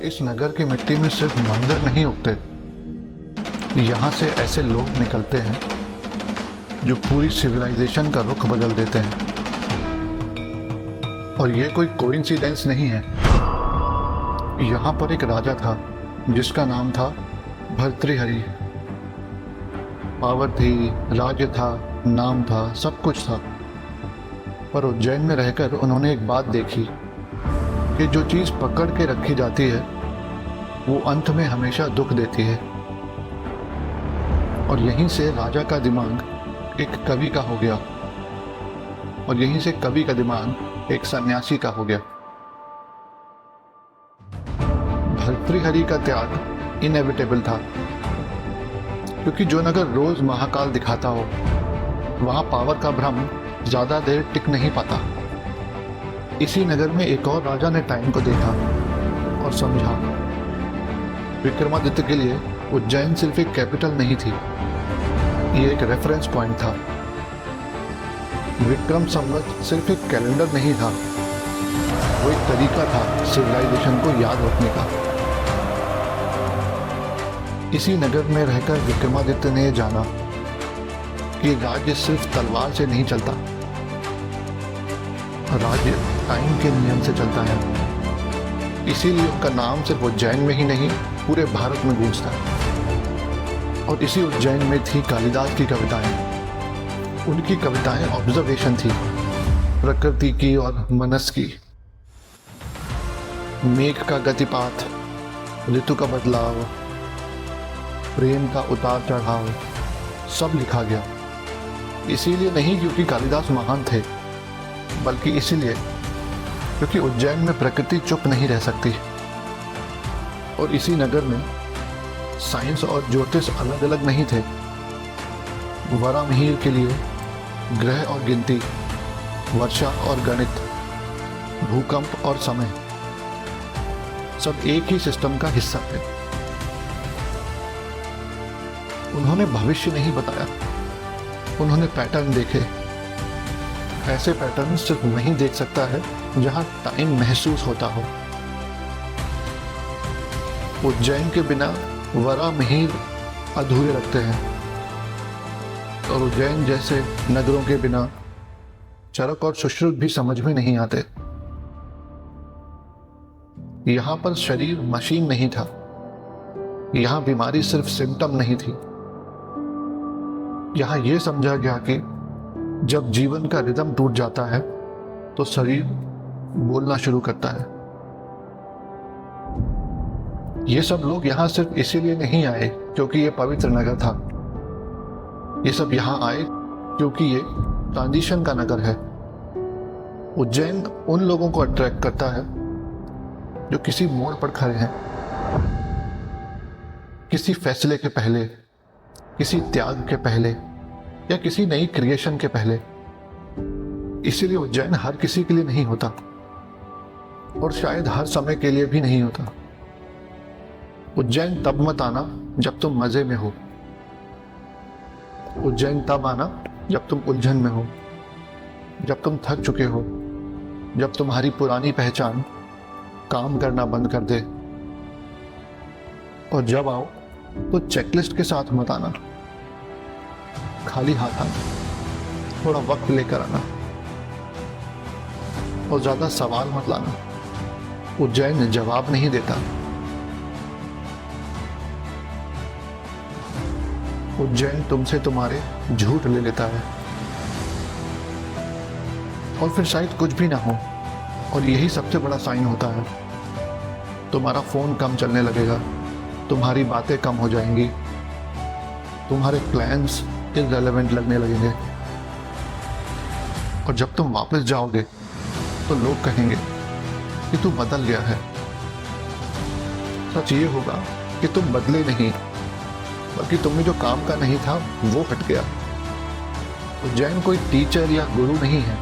इस नगर की मिट्टी में सिर्फ मंदिर नहीं उगते, यहाँ से ऐसे लोग निकलते हैं जो पूरी सिविलाइजेशन का रुख बदल देते हैं। और ये कोई कोइंसिडेंस नहीं है। यहाँ पर एक राजा था जिसका नाम था भर्तृहरि। पावर थी, राज्य था, नाम था, सब कुछ था। पर उज्जैन में रहकर उन्होंने एक बात देखी कि जो चीज़ पकड़ के रखी जाती है वो अंत में हमेशा दुख देती है। और यहीं से राजा का दिमाग एक कवि का हो गया, और यहीं से कवि का दिमाग एक सन्यासी का हो गया। भर्तृहरि का त्याग इनएविटेबल था, क्योंकि जो नगर रोज महाकाल दिखाता हो वहां पावर का भ्रम ज्यादा देर टिक नहीं पाता। इसी नगर में एक और राजा ने टाइम को देखा और समझा। विक्रमादित्य के लिए उज्जैन सिर्फ एक कैपिटल नहीं थी, ये एक रेफरेंस पॉइंट था। विक्रम संवत सिर्फ एक कैलेंडर नहीं था, वो एक तरीका था सिविलाइजेशन को याद रखने का। इसी नगर में रहकर विक्रमादित्य ने जाना कि राज्य सिर्फ तलवार से नहीं चलता, राज्य टाइम के नियम से चलता है। इसीलिए उनका नाम सिर्फ उज्जैन में ही नहीं पूरे भारत में गूंजता है। और इसी उज्जैन में थी कालिदास की कविताएं। उनकी कविताएं ऑब्जर्वेशन थी, प्रकृति की और मनस की। मेघ का गतिपात, ऋतु का बदलाव, प्रेम का उतार चढ़ाव, सब लिखा गया। इसीलिए नहीं क्योंकि कालिदास महान थे, बल्कि इसीलिए क्योंकि उज्जैन में प्रकृति चुप नहीं रह सकती। और इसी नगर में साइंस और ज्योतिष अलग अलग नहीं थे। वरामिहिर के लिए ग्रह और गिनती, वर्षा और गणित, भूकंप और समय, सब एक ही सिस्टम का हिस्सा थे। उन्होंने भविष्य नहीं बताया, उन्होंने पैटर्न देखे। ऐसे पैटर्न सिर्फ वहीं देख सकता है जहां टाइम महसूस होता हो। उज्जैन के बिना वरामिहिर अधूरे लगते हैं, और उज्जैन जैसे नगरों के बिना चरक और सुश्रुत भी समझ में नहीं आते। यहां पर शरीर मशीन नहीं था, यहां बीमारी सिर्फ सिम्टम नहीं थी। यहां यह समझा गया कि जब जीवन का रिदम टूट जाता है तो शरीर बोलना शुरू करता है। ये सब लोग यहां सिर्फ इसीलिए नहीं आए क्योंकि ये पवित्र नगर था। ये सब यहां आए क्योंकि ये ट्रांजिशन का नगर है। उज्जैन उन लोगों को अट्रैक्ट करता है जो किसी मोड़ पर खड़े हैं, किसी फैसले के पहले, किसी त्याग के पहले, या किसी नई क्रिएशन के पहले। इसीलिए उज्जैन हर किसी के लिए नहीं होता, और शायद हर समय के लिए भी नहीं होता। उज्जैन तब मत आना जब तुम मजे में हो। उज्जैन तब आना जब तुम उलझन में हो, जब तुम थक चुके हो, जब तुम्हारी पुरानी पहचान काम करना बंद कर दे। और जब आओ तो चेकलिस्ट के साथ मत आना, खाली हाथ आना, थोड़ा वक्त लेकर आना, और ज्यादा सवाल मत लाना। उज्जैन जवाब नहीं देता, उज्जैन तुमसे तुम्हारे झूठ ले लेता है। और फिर शायद कुछ भी ना हो, और यही सबसे बड़ा साइन होता है। तुम्हारा फोन कम चलने लगेगा, तुम्हारी बातें कम हो जाएंगी, तुम्हारे प्लान्स इररिलेवेंट लगने लगेंगे। और जब तुम वापस जाओगे तो लोग कहेंगे कि तू बदल गया है। सच ये होगा कि तुम बदले नहीं, बल्कि तुम्हें जो काम का नहीं था वो हट गया। उज्जैन कोई टीचर या गुरु नहीं है।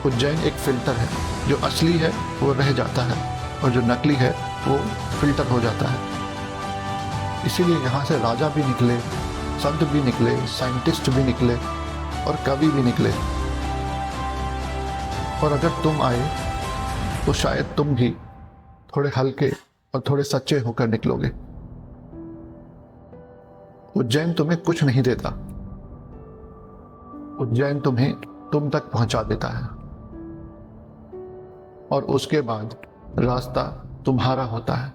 उज्जैन एक फिल्टर है, जो असली है वो रह जाता है, और जो नकली है वो फिल्टर हो जाता है। इसीलिए यहाँ से राजा भी निकले, संत भी निकले, साइंटिस्ट भी निकले, और कवि भी निकले। और अगर तुम आए तो शायद तुम भी थोड़े हल्के और थोड़े सच्चे होकर निकलोगे। उज्जैन तुम्हें कुछ नहीं देता, उज्जैन तुम्हें तुम तक पहुंचा देता है, और उसके बाद रास्ता तुम्हारा होता है।